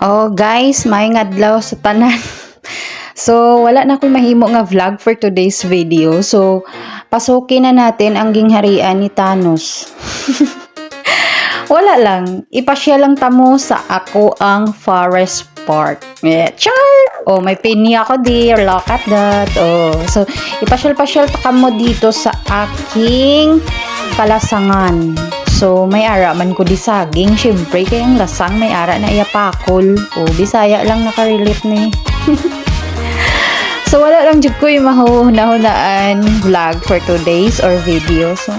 Oh guys, maayong adlaw sa tanan. So, wala na akong mahimo nga vlog for today's video. So, pasukin na natin ang gingharian ni Thanos. Wala lang. Ipasya lang tamo sa ako ang forest park. Yeah, char! Oh, may pinya ako dear. Look at that. Oh, so, ipasyal-pasyal ta kamo dito sa aking kalasangan. So, may ara man ko di saging. Siyempre, kayang lasang may ara na iyapakol. O, Bisaya lang nakarelate ni. So, wala lang jud ko yung mahunahunaan vlog for today's or video. So,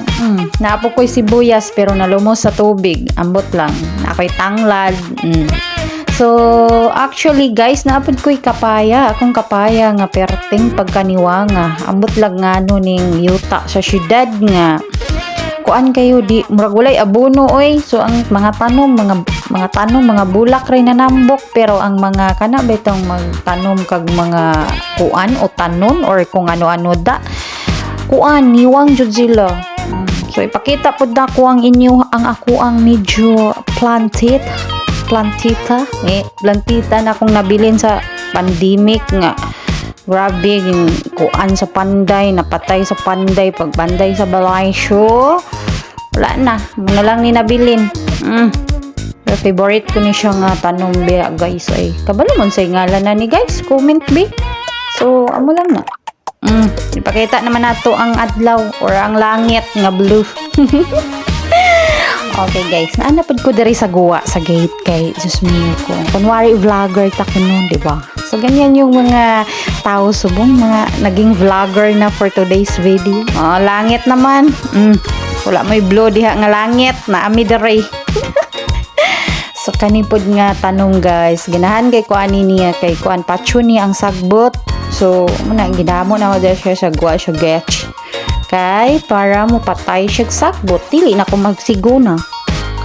naapo ko'y sibuyas pero nalumos sa tubig. Ambot lang. Ako'y tanglad. So, actually guys, naapod ko'y kapaya. Akong kapaya nga perting pagkaniwanga. Ambot lang nga no ning yuta sa syudad nga. Kuan kayo di murag walay abono oy, so ang mga tanom mga bulak ray na nambok, pero ang mga kana betong magtanom kag mga kuan o tanom or kung ano-ano da kuan niwang jud sila. So ipakita pud na ko ang inyo ang ako ang medyo plantita na akong nabilin sa pandemic nga. Grabe, yung kuan sa panday, napatay sa panday, pagbanday sa balay show. Wala na, muna lang ni nabilin. Favorite ko ni siya nga tanong biya guys ay. Kabalo man sa ngalan na ni guys, comment be. So, amo lang na. Ipakita naman nato ang adlaw or ang langit nga blue. Okay guys, naanapod ko diri sa guwa sa gate kay Diyos mio ko. Kunwari vlogger ta ko nun, di ba? So ganyan yung mga tao subong, mga naging vlogger na for today's video. Oh, langit naman. Wala may blow diha nga langit na ami diri. So kanipod nga tanong guys, ginahan kay kuan niya kay kuan patcho niya ang sagbot. So muna gidamo na mo siya sa guwa siya getch. Kay para mo patay siya sagbot, dili na ko magsiguna.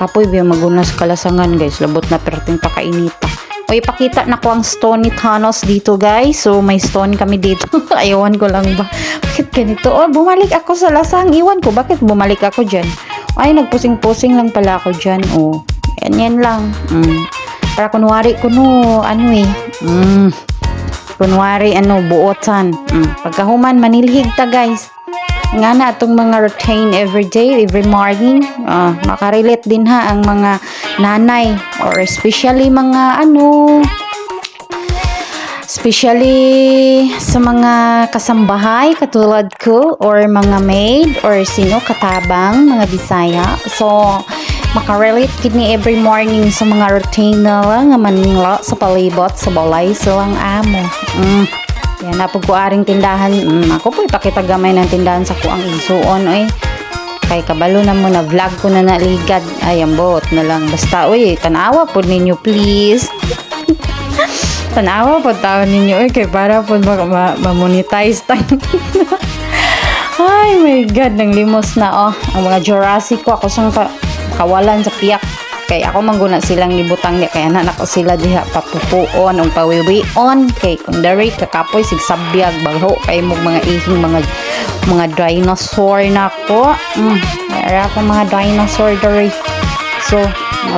Kapoy biya magunas kalasangan guys, labot na perting pakainita. O ipakita na ko ang stone ni Thanos dito guys. So may stone kami dito. Ayawan ko lang ba bakit ganito? Oh, bumalik ako sa lasang. Iwan ko bakit bumalik ako dyan. Ay nagpusing-pusing lang pala ako dyan. Oh, yan lang. Para kunwari kuno ano eh. Kunwari ano buotan. Pagkahuman manilhig ta guys. Nga na itong mga routine every day, every morning, makarelate din ha ang mga nanay or especially mga especially sa mga kasambahay katulad ko or mga maid or sino katabang mga Bisaya. So makarelate kini every morning sa mga routine na lang nga maningla sa palibot sa balay silang amo. Yan, napag ko aring tindahan. Ako po ipakita gamay ng tindahan sa kuang igsuon. Kay kabalo na mo na vlog ko na naligad. Ay, ambot na lang. Basta, tanawa po ninyo please. Tanawa po tao ninyo. Kay para po ma-monetize tayo. Ay, my God. Nang limos na, ang mga Jurassic ko. Ako sang kawalan sa piyak. Kay ako mangguna silang libutang niya kaya na nako sila diha papupuon o pawiwion kay kung dari kakapoy sigsabiyag bagho kay mo mga ihing mga dinosaur nako. Mayara akong mga dinosaur dari. So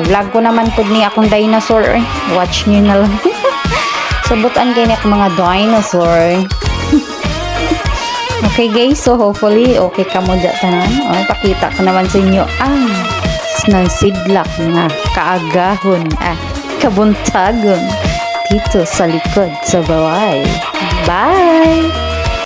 vlog ko naman pud ni akong dinosaur watch niyo na lang. Subutan kay ni akong mga dinosaur. Okay guys, so hopefully okay ka mo dyan tanan. Pakita ko naman sa inyo ng sidlak nga kaagahon kabuntagon dito sa likod sa balay.